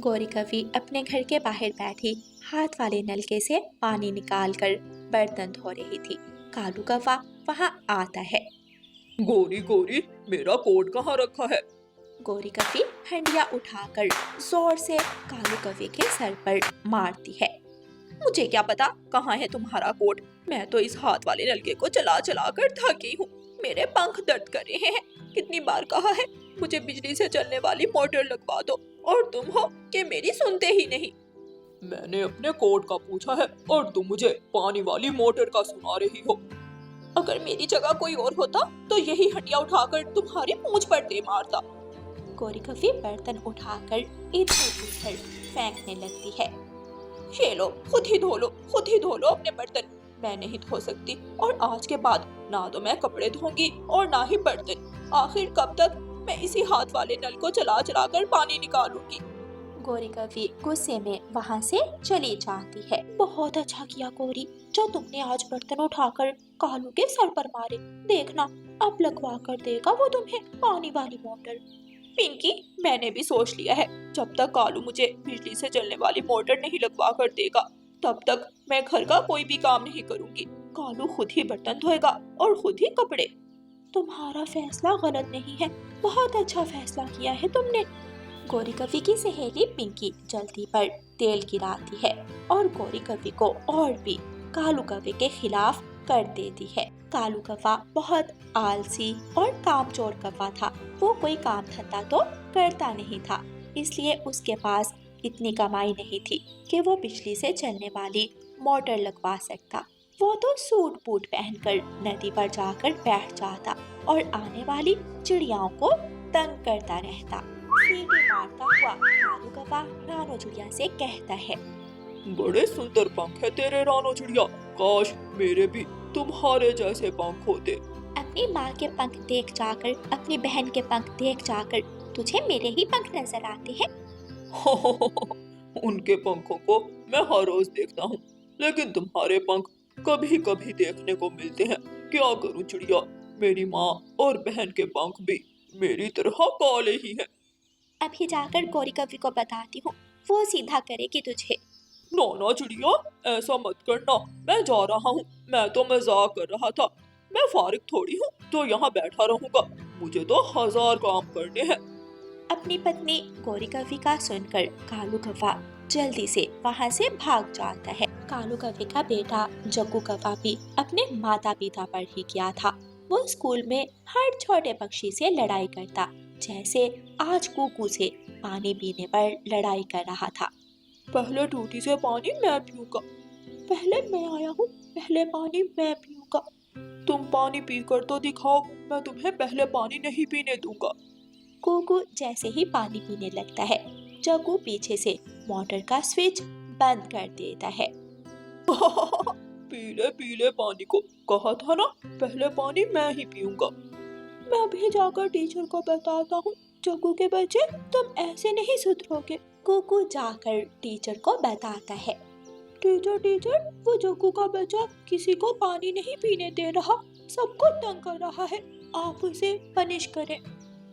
गौरी कवि अपने घर के बाहर बैठी हाथ वाले नलके से पानी निकालकर बर्तन धो रही थी। कालू कौवा वहां आता है। गोरी गोरी, मेरा कोट कहाँ रखा है? गौरी कवि हंडिया उठाकर जोर से कालू कवि के सर पर मारती है। मुझे क्या पता कहाँ है तुम्हारा कोट? मैं तो इस हाथ वाले नलके को चला चला कर थकी हूँ। मेरे पंख दर्द कर रहे हैं। कितनी बार कहा है मुझे बिजली से चलने वाली मोटर लगवा दो, और तुम हो कि मेरी सुनते ही नहीं। मैंने अपने कोट का पूछा है और तुम मुझे पानी वाली मोटर का सुना रही हो। अगर मेरी जगह कोई और होता तो यही हंडिया उठाकर तुम्हारी पूंछ पर दे मारता। गौरी कवि बर्तन उठाकर इधर उधर फेंकने लगती है। ये लो, खुद ही धो लो, खुद ही धो लो अपने बर्तन। मैं नहीं धो सकती, और आज के बाद ना तो मैं कपड़े धोऊंगी और ना ही बर्तन। आखिर कब तक मैं इसी हाथ वाले नल को चला चला कर पानी निकालूंगी। गौरी कवि गुस्से में वहां से चली जाती है। बहुत अच्छा किया गौरी, जो तुमने आज बर्तन उठाकर कालू के सर पर मारे। देखना अब लगवा कर देगा वो तुम्हें पानी वाली मोटर। पिंकी, मैंने भी सोच लिया है, जब तक कालू मुझे बिजली से चलने वाली मोटर नहीं लगवा कर देगा, तब तक मैं घर का कोई भी काम नहीं करूंगी। कालू खुद ही बर्तन धोएगा और खुद ही कपड़े। तुम्हारा फैसला गलत नहीं है, बहुत अच्छा फैसला किया है तुमने। गौरी कवि की सहेली पिंकी जल्दी पर तेल गिराती है और गौरी कवि को और भी कालू कवि के खिलाफ कर देती है। कालू कौवा बहुत आलसी और कामचोर कौवा था। वो कोई काम धंधा तो करता नहीं था, इसलिए उसके पास इतनी कमाई नहीं थी कि वो बिजली से चलने वाली मोटर लगवा सकता। वो तो सूट बूट पहनकर नदी पर जाकर बैठ जाता और आने वाली चिड़ियाओं को तंग करता रहता। सीटी मारता हुआ कालू कौवा रानो चिड़िया से कहता है, बड़े सुंदर पंख है तेरे रानो चिड़िया। काश मेरे भी तुम्हारे जैसे पंख होते। अपनी माँ के पंख देख जाकर, अपनी बहन के पंख देख जाकर तुझे मेरे ही पंख नजर आते हैं। उनके पंखों को मैं हर रोज देखता हूँ, लेकिन तुम्हारे पंख कभी कभी देखने को मिलते हैं। क्या करूँ चिड़िया, मेरी माँ और बहन के पंख भी मेरी तरह काले ही हैं। अभी जाकर गौरी कवि को बताती हूँ, वो सीधा करेगी तुझे। ना चिड़िया, ऐसा मत करना। मैं जा रहा हूँ, मैं तो मजाक कर रहा था। मैं फारिग थोड़ी हूँ तो यहाँ बैठा रहूंगा। मुझे तो 1000 काम करने हैं। अपनी पत्नी गौरी कवि का सुनकर कालू कौवा जल्दी से वहाँ से भाग जाता है। कालू कवि का बेटा जग्गू कौवा भी अपने माता पिता पर ही गया था। वो स्कूल में हर छोटे पक्षी से लड़ाई करता, जैसे आज कुकू से पानी पीने पर लड़ाई कर रहा था। पहले टूटी से पानी मैं पीऊंगा। पहले मैं आया हूँ, पहले पानी मैं पीऊंगा। तुम पानी पीकर तो दिखाओ, मैं तुम्हें पहले पानी नहीं पीने दूंगा। कुकू जैसे ही पानी पीने लगता है, जग्गू पीछे से मोटर का स्विच बंद कर देता है। पीले पीले पानी को कहा था ना, पहले पानी मैं ही पीऊंगा। मैं भी जाकर टीचर को बताता हूँ, जग्गू के बच्चे तुम ऐसे नहीं सुधरोगे। कुकू जाकर टीचर को बताता है। टीचर, वो जग्गू का बच्चा किसी को पानी नहीं पीने दे रहा, सबको तंग कर रहा है। आप उसे पनिश करें।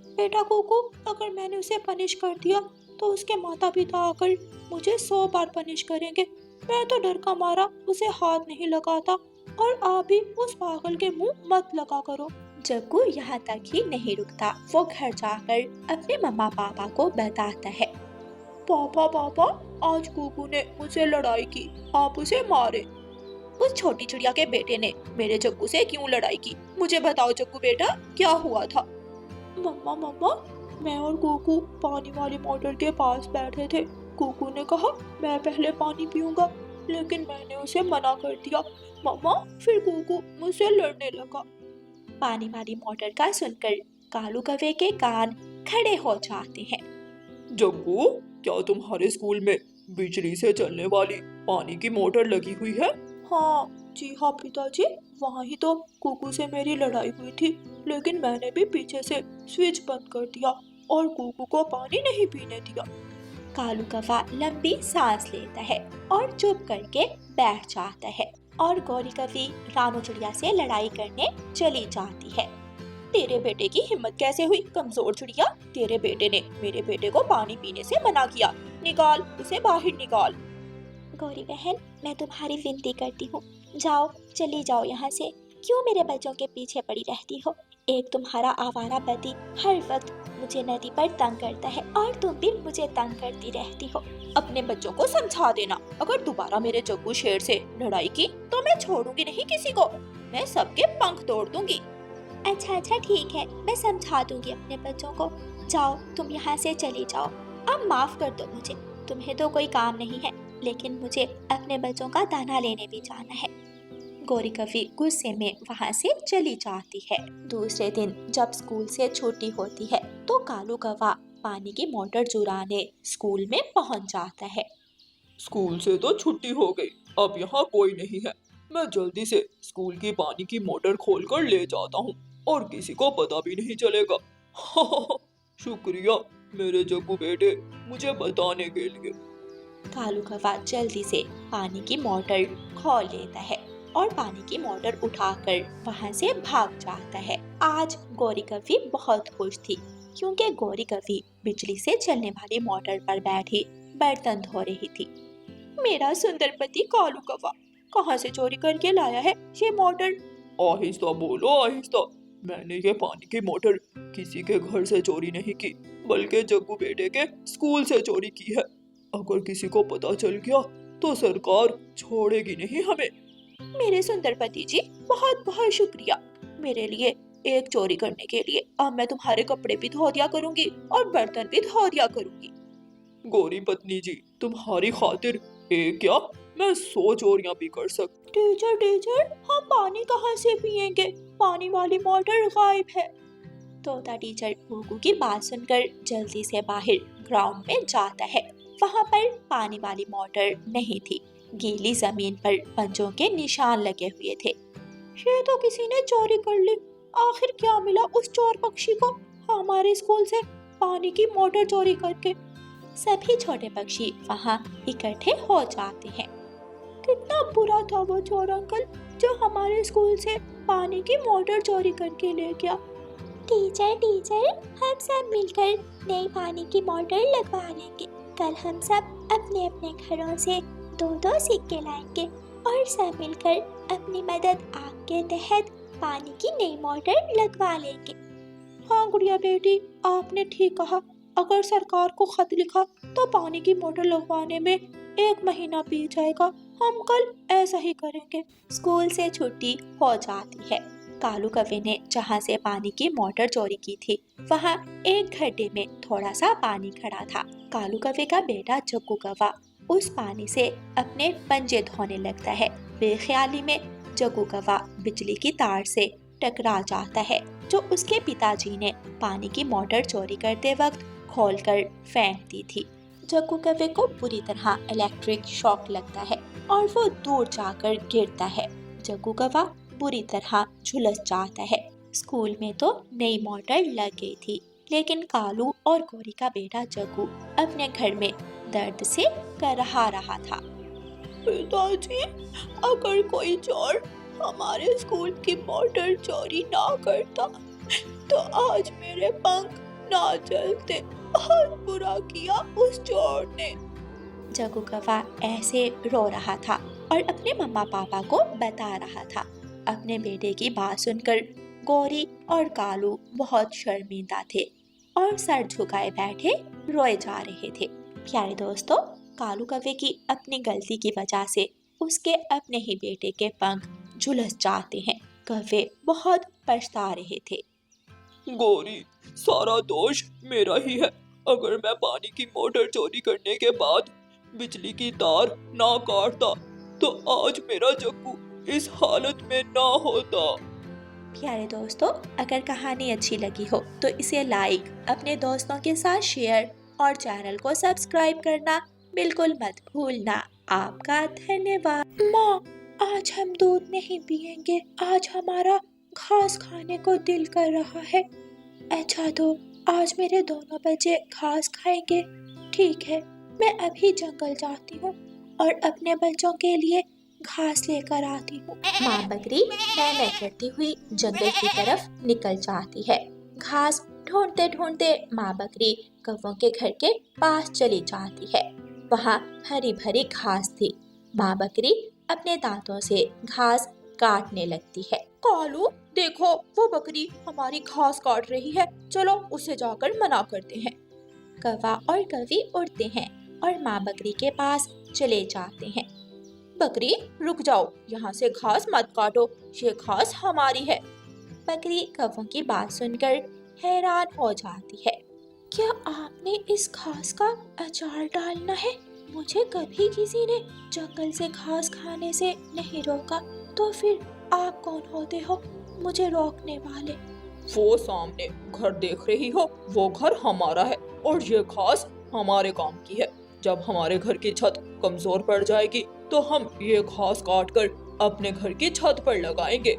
बेटा कुकू, अगर मैंने उसे पनिश कर दिया तो उसके माता पिता आकर मुझे 100 बार पनिश करेंगे। मैं तो डर का मारा उसे हाथ नहीं लगाता, और आप भी उस पागल के मुंह मत लगा करो। जग्गू यहाँ तक ही नहीं रुकता, वो घर जाकर अपने मम्मा पापा को बताता है। पापा, आज कुकू ने मुझसे लड़ाई की, आप उसे मारे। उस छोटी चिड़िया के बेटे ने मेरे जग्गू से क्यों लड़ाई की? मुझे बताओ जग्गू बेटा, क्या हुआ था? मम्मा, मैं और कुकू पानी वाली मोटर के पास बैठे थे। कुकू ने कहा मैं पहले पानी पीऊंगा, लेकिन मैंने उसे मना कर दिया। मम्मा, फिर कुकू मुझसे लड़ने लगा। पानी वाली मोटर का सुनकर कालू कौवे के कान खड़े हो जाते हैं। जग्गू, क्या तुम्हारे स्कूल में बिजली से चलने वाली पानी की मोटर लगी हुई है? जी हाँ पिताजी, वहाँ ही तो कुकू से मेरी लड़ाई हुई थी, लेकिन मैंने भी पीछे से स्विच बंद कर दिया और कुकू को पानी नहीं पीने दिया। कालू कौवा लंबी सांस लेता है और चुप करके बैठ जाता है, और गौरी कवि रानो चिड़िया से लड़ाई करने चली जाती है। तेरे बेटे की हिम्मत कैसे हुई, कमजोर चिड़िया। तेरे बेटे ने मेरे बेटे को पानी पीने से मना किया, निकाल, उसे बाहर निकाल। गौरी बहन, मैं तुम्हारी विनती करती हूँ, जाओ, चली जाओ यहाँ से। क्यों मेरे बच्चों के पीछे पड़ी रहती हो? एक तुम्हारा आवारा पति हर वक्त मुझे नदी पर तंग करता है और तुम भी मुझे तंग करती रहती हो। अपने बच्चों को समझा देना, अगर दोबारा मेरे जग्गू शेर से लड़ाई की तो मैं छोड़ूंगी नहीं किसी को, मैं सबके पंख तोड़ दूंगी। अच्छा ठीक है, मैं समझा दूंगी अपने बच्चों को। जाओ, तुम यहाँ से चली जाओ। अब माफ कर दो मुझे, तुम्हें तो कोई काम नहीं है, लेकिन मुझे अपने बच्चों का दाना लेने भी जाना है। गौरी कवि गुस्से में वहाँ से चली जाती है। दूसरे दिन जब स्कूल से छुट्टी होती है तो कालू कौवा पानी की मोटर चुराने स्कूल में पहुँच जाता है। स्कूल से तो छुट्टी हो गई, अब यहाँ कोई नहीं है। मैं जल्दी से स्कूल की पानी की मोटर खोलकर ले जाता हूँ और किसी को पता भी नहीं चलेगा। शुक्रिया मेरे जग्गू बेटे, मुझे बताने के लिए। कालू कौवा जल्दी से पानी की मोटर खोल लेता है और पानी की मोटर उठाकर वहाँ से भाग जाता है। आज गौरी कवि बहुत खुश थी क्योंकि गौरी कवि बिजली से चलने वाली मोटर पर बैठी बर्तन धो रही थी। मेरा सुंदर पति कालू कौवा कहाँ से चोरी करके लाया है ये मोटर? आहिस्ता बोलो, आहिस्ता। मैंने ये पानी की मोटर किसी के घर से चोरी नहीं की, बल्कि जग्गू बेटे के स्कूल से चोरी की है। अगर किसी को पता चल गया तो सरकार छोड़ेगी नहीं हमें। मेरे सुंदर पति जी, बहुत बहुत शुक्रिया मेरे लिए एक चोरी करने के लिए। अब मैं तुम्हारे कपड़े भी धो दिया करूंगी और बर्तन भी धो दिया करूंगी। गौरी पत्नी जी, तुम्हारी खातिर एक क्या मैं 100 चोरियां भी कर सकती। टीचर, हम पानी कहाँ से पिएंगे? पानी वाली मोटर गायब है। तोता टीचर गुगू की बात सुनकर जल्दी से बाहर ग्राउंड में जाता है। वहाँ पर पानी वाली मोटर नहीं थी, गीली जमीन पर पंजों के निशान लगे हुए थे। ये तो किसी ने चोरी कर ली। आखिर क्या मिला उस चोर पक्षी को हमारे स्कूल से पानी की मोटर चोरी करके? सभी छोटे पक्षी वहाँ इकट्ठे हो जाते हैं। कितना बुरा था वो चोर अंकल जो हमारे स्कूल से पानी की मोटर चोरी करके ले गया। टीचर, हम सब मिलकर नई पानी की मोटर लगवा लेंगे। कल हम सब अपने अपने घरों से 2-2 सिक्के लाएंगे और सब मिलकर अपनी मदद आग के तहत पानी की नई मोटर लगवा लेंगे। हाँ गुड़िया बेटी, आपने ठीक कहा। अगर सरकार को खत लिखा तो पानी की मोटर लगवाने में 1 महीना बीत जाएगा। हम कल ऐसा ही करेंगे। स्कूल से छुट्टी हो जाती है। कालू कौवे ने जहाँ से पानी की मोटर चोरी की थी वहाँ एक गड्ढे में थोड़ा सा पानी खड़ा था। कालू कौवे का बेटा जग्गू कौवा उस पानी से अपने पंजे धोने लगता है। बेख्याली में जग्गू कौवा बिजली की तार से टकरा जाता है जो उसके पिताजी ने पानी की मोटर चोरी करते वक्त खोलकर फेंक दी थी। जग्गू कौवे को बुरी तरह इलेक्ट्रिक शॉक लगता है और वो दूर जाकर गिरता है। जग्गू कौवा बुरी तरह झुलस जाता है। स्कूल में तो नई मोटर लग गई थी, लेकिन कालू और गौरी का बेटा जग्गू अपने घर में दर्द से करहा रहा था। पिताजी, अगर कोई चोर हमारे स्कूल की मोटर चोरी ना करता तो आज मेरे पंख ना चलते। बहुत बुरा किया उस चोर ने। जग्गू कौवा ऐसे रो रहा था और अपने मम्मा पापा को बता रहा था। अपने बेटे की बात सुनकर गौरी और कालू बहुत शर्मिंदा थे और सर झुकाए बैठे रोए जा रहे थे। प्यारे दोस्तों, कालू कौवे की अपनी गलती की वजह से उसके अपने ही बेटे के पंख झुलस जाते हैं। कौवे बहुत पछता रहे थे। गौरी, सारा दोष मेरा ही है। अगर मैं पानी की मोटर चोरी करने के बाद बिजली की तार ना काटता तो आज मेरा जग्गू इस हालत में ना होता। प्यारे दोस्तों, अगर कहानी अच्छी लगी हो तो इसे लाइक, अपने दोस्तों के साथ शेयर और चैनल को सब्सक्राइब करना बिल्कुल मत भूलना। आपका धन्यवाद। माँ, आज हम दूध नहीं पिएंगे। आज हमारा घास खाने को दिल कर रहा है। अच्छा तो आज मेरे दोनों बच्चे घास खाएंगे। ठीक है, मैं अभी जंगल जाती हूँ और अपने बच्चों के लिए घास लेकर आती हूँ। माँ बकरी मैं करती हुई जंगल की तरफ निकल जाती है। घास ढूंढते ढूंढते माँ बकरी कौवों के घर के पास चली जाती है। वहाँ हरी भरी घास थी। माँ बकरी अपने दांतों से घास काटने लगती है। कालू, देखो वो बकरी हमारी घास काट रही है, चलो उसे जाकर मना करते हैं। कौवा और कौवी उड़ते हैं और माँ बकरी के पास चले जाते हैं। बकरी रुक जाओ, यहाँ से घास मत काटो, ये घास हमारी है। बकरी कौवों की बात सुनकर हैरान हो जाती है। क्या आपने इस घास का अचार डालना है? मुझे कभी किसी ने जंगल से घास खाने से नहीं रोका, तो फिर आप कौन होते हो मुझे रोकने वाले? वो सामने घर देख रही हो, वो घर हमारा है और ये घास हमारे काम की है। जब हमारे घर की छत कमजोर पड़ जाएगी तो हम ये घास काट कर अपने घर की छत पर लगाएंगे।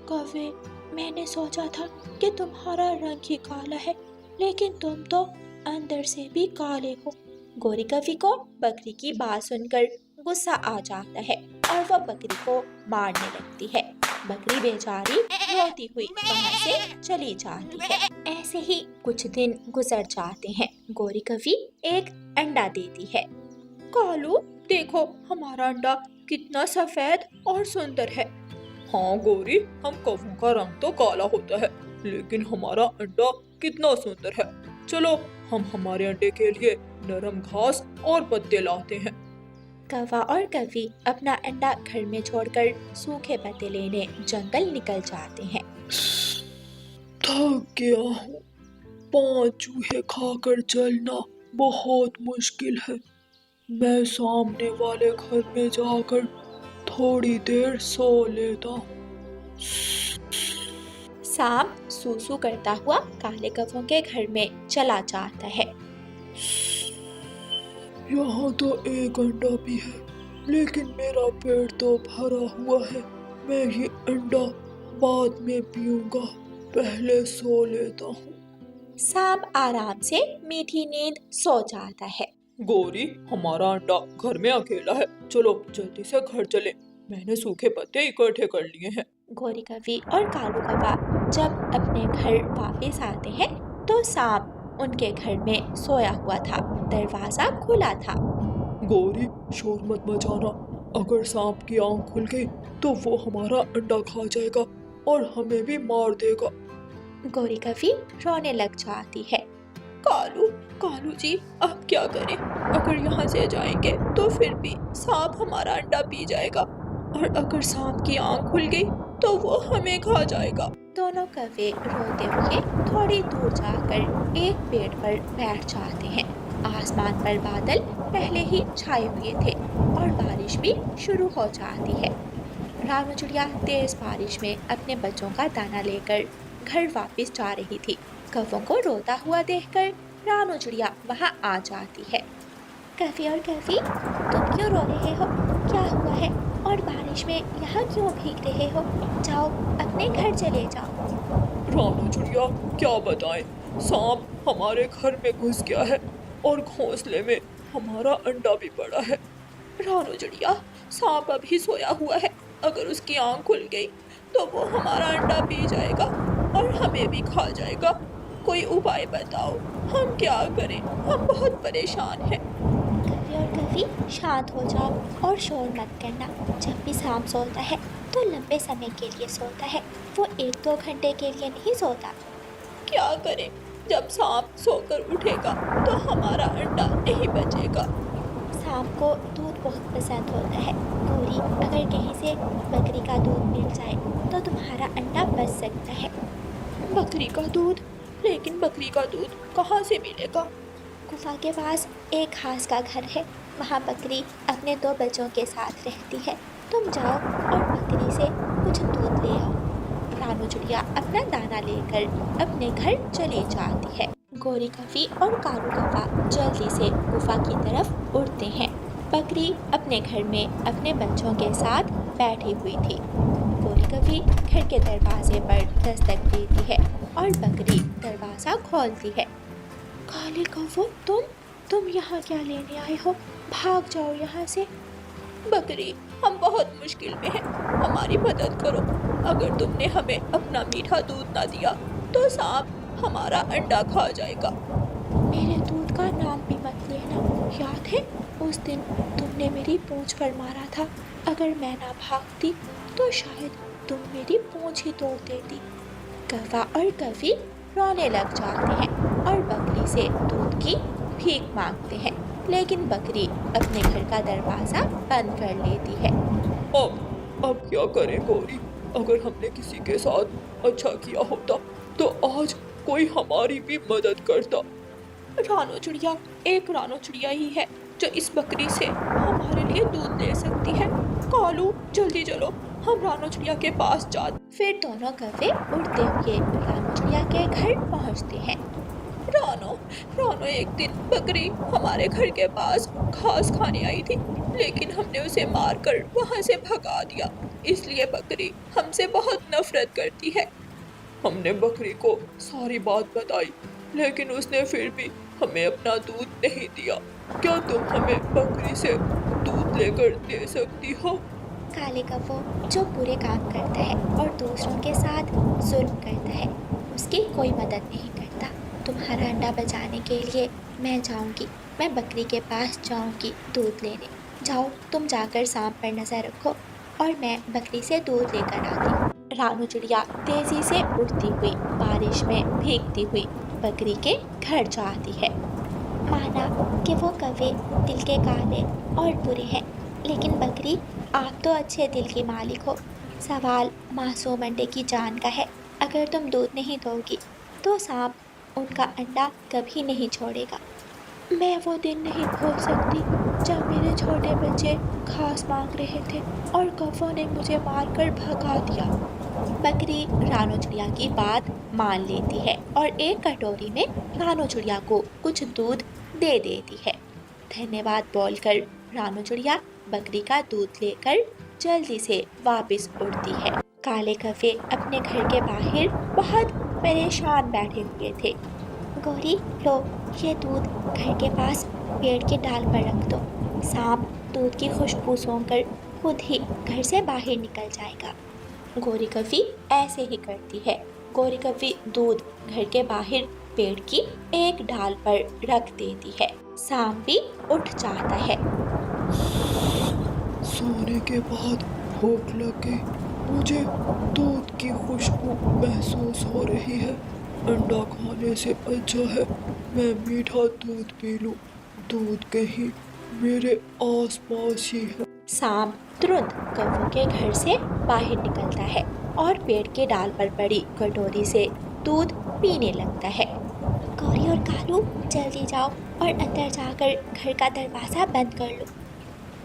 कौवे, मैंने सोचा था कि तुम्हारा रंग ही काला है, लेकिन तुम तो अंदर से भी काले हो। गोरी कौवी को बकरी की बात सुनकर गुस्सा आ जाता है और वह बकरी को मारने लगती है। बकरी बेचारी रोती हुई वहाँ से चली जाती है। ऐसे ही कुछ दिन गुजर जाते हैं। गोरी कौवी एक अंडा देती है। कालू, देखो हमारा अंडा कितना सफेद और सुंदर है। हाँ गोरी, हम कौवों का रंग तो काला होता है, लेकिन हमारा अंडा कितना सुंदर है। चलो हम हमारे अंडे के लिए नरम घास और पत्ते लाते हैं। कौवा और कौवी अपना अंडा घर में छोड़कर सूखे पत्ते लेने जंगल निकल जाते हैं। थक गया हूँ, 5 चूहे खाकर चलना बहुत मुश्किल है। मैं सामने वाले घर में जाकर थोड़ी देर सो लेता हूँ। सांप सूसू करता हुआ काले कौवों के घर में चला जाता है। यहाँ तो एक अंडा भी है, लेकिन मेरा पेट तो भरा हुआ है। मैं ये अंडा बाद में पीऊंगा, पहले सो लेता हूँ। सांप आराम से मीठी नींद सो जाता है। गोरी, हमारा अंडा घर में अकेला है, चलो जल्दी से घर चले। मैंने सूखे पत्ते इकट्ठे कर लिए हैं। गोरी कौवी और कालू कौवा जब अपने घर वापस आते हैं तो सांप उनके घर में सोया हुआ था। दरवाजा खुला था। गोरी, शोर मत मचाना, अगर सांप की आंख खुल गई तो वो हमारा अंडा खा जाएगा और हमें भी मार देगा। गोरी कौवी रोने लग जाती है। कालू जी, अब क्या करें? अगर यहाँ से जाएंगे तो फिर भी सांप हमारा अंडा पी जाएगा, और अगर सांप की आंख खुल गई तो वो हमें खा जाएगा। दोनों कौवे रोते हुए थोड़ी दूर जाकर एक पेड़ पर बैठ जाते हैं। आसमान पर बादल पहले ही छाए हुए थे और बारिश भी शुरू हो जाती है। रानू चिड़िया तेज बारिश में अपने बच्चों का दाना लेकर घर वापस जा रही थी। कौवों को रोता हुआ देखकर रानू चिड़िया वहाँ आ जाती है। कौवी और कौवी, तुम क्यों रो रहे हो? क्या हुआ है? और बारिश में यहाँ क्यों भीग रहे हो? जाओ अपने घर चले जाओ। रानू चिड़िया, क्या बताएं, सांप हमारे घर में घुस गया है और घोंसले में हमारा अंडा भी पड़ा है। रानू चिड़िया, सांप अभी सोया हुआ है, अगर उसकी आंख खुल गई तो वो हमारा अंडा पी जाएगा और हमें भी खा जाएगा। कोई उपाय बताओ, हम क्या करें? हम बहुत परेशान हैं। कौवी और कौवी, शांत हो जाओ और शोर मत करना। जब भी सांप सोता है तो लंबे समय के लिए सोता है, वो 1-2 घंटे के लिए नहीं सोता। क्या करें? जब सांप सोकर उठेगा तो हमारा अंडा नहीं बचेगा। सांप को दूध बहुत पसंद होता है। गोरी, अगर कहीं से बकरी का दूध मिल जाए तो तुम्हारा अंडा बच सकता है। बकरी का दूध? लेकिन बकरी का दूध कहाँ से मिलेगा? गुफा के पास एक घास का घर है, वहाँ बकरी अपने 2 बच्चों के साथ रहती है। तुम जाओ और बकरी से कुछ दूध ले आओ। रानू चिड़िया अपना दाना लेकर अपने घर चली जाती है। गोरी कौवी और कालू कौवा जल्दी से गुफा की तरफ उड़ते हैं। बकरी अपने घर में अपने बच्चों के साथ बैठी हुई थी। गोरी कौवी घर के दरवाजे पर दस्तक देती है और बकरी दरवाज़ा खोलती है। काले कौवो, तुम यहाँ क्या लेने आए हो? भाग जाओ यहाँ से। बकरी, हम बहुत मुश्किल में हैं, हमारी मदद करो। अगर तुमने हमें अपना मीठा दूध ना दिया तो सांप हमारा अंडा खा जाएगा। मेरे दूध का नाम भी मत लेना। याद है उस दिन तुमने मेरी पूंछ पर मारा था। अगर मैं ना भागती तो शायद तुम मेरी पूंछ ही तोड़ देती। कौवा और कौवी रोने लग जाते हैं और बकरी से दूध की भीख मांगते हैं, लेकिन बकरी अपने घर का दरवाजा बंद कर लेती है। अब क्या करें गौरी? अगर हमने किसी के साथ अच्छा किया होता तो आज कोई हमारी भी मदद करता। रानो चिड़िया, एक रानो चिड़िया ही है जो इस बकरी से हमारे लिए दूध ले सकती है। कालू, जल्दी चलो, हम रानो चिड़िया के पास जाते। फिर दोनों कौवे उड़ते हुए रानो चिड़िया के घर पहुंचते हैं। रानो, एक दिन बकरी हमारे घर के पास घास खाने आई थी, लेकिन हमने उसे मारकर वहां से भगा दिया। इसलिए बकरी हमसे बहुत नफरत करती है। हमने बकरी को सारी बात बताई, लेकिन उसने फिर भी हमें अपना दूध नहीं दिया। क्या तुम हमें बकरी से दूध लेकर दे सकती हो? काले कौवा जो बुरे काम करता है और दूसरों के साथ जुल्म करता है, उसकी कोई मदद नहीं करता। तुम्हारा अंडा बचाने के लिए मैं जाऊंगी। मैं बकरी के पास जाऊंगी दूध लेने। जाओ, तुम जाकर सांप पर नजर रखो और मैं बकरी से दूध लेकर आती हूँ। रानू चिड़िया तेजी से उड़ती हुई बारिश में भीगती हुई बकरी के घर जाती है। माना कि वो कौवे दिल के काले और बुरे हैं, लेकिन बकरी, आप तो अच्छे दिल की मालिक हो। सवाल मासूम अंडे की जान का है। अगर तुम दूध नहीं दोगी तो सांप उनका अंडा कभी नहीं छोड़ेगा। मैं वो दिन नहीं भूल सकती जब मेरे छोटे बच्चे घास मांग रहे थे और कौवों ने मुझे मारकर भगा दिया। बकरी रानो चिड़िया की बात मान लेती है और एक कटोरी में रानो चिड़िया को कुछ दूध दे देती है। धन्यवाद बोलकर रानो चिड़िया बकरी का दूध लेकर जल्दी से वापस उड़ती है। काले कौवे अपने घर के बाहर बहुत परेशान बैठे हुए थे। गौरी, लो, ये दूध घर के पास पेड़ के डाल पर रख दो। सांप दूध की खुशबू सूंघकर खुद ही घर से बाहर निकल जाएगा। गौरी कौवी ऐसे ही करती है। गौरी कौवी दूध घर के बाहर पेड़ की एक डाल पर रख देती है। सांप भी उठ जाता है। सोने के बाद भूख लग गई। मुझे दूध की खुशबू महसूस हो रही है। अंडा खाने से अच्छा है मैं मीठा दूध पी लूं। दूध कहीं मेरे आसपास ही है। सांप तुरंत कौवों के घर से बाहर निकलता है और पेड़ के डाल पर पड़ी कटोरी से दूध पीने लगता है। गौरी और कालू, जल्दी जाओ और अंदर जाकर घर का दरवाजा बंद कर लो।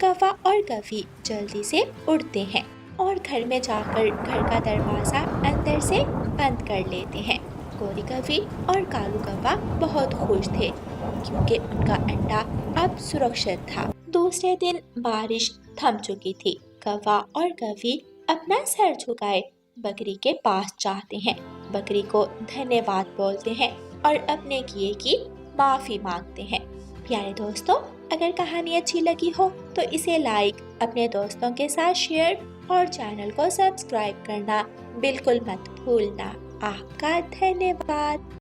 कौवा और कौवी जल्दी से उड़ते हैं और घर में जाकर घर का दरवाजा अंदर से बंद कर लेते हैं। गौरी कौवी और कालू कौवा बहुत खुश थे क्योंकि उनका अंडा अब सुरक्षित था। दूसरे दिन बारिश थम चुकी थी। कौवा और कौवी अपना सर झुकाए बकरी के पास जाते हैं। बकरी को धन्यवाद बोलते हैं और अपने किए की माफी मांगते हैं। प्यारे दोस्तों, अगर कहानी अच्छी लगी हो तो इसे लाइक, अपने दोस्तों के साथ शेयर और चैनल को सब्सक्राइब करना बिल्कुल मत भूलना। आपका धन्यवाद।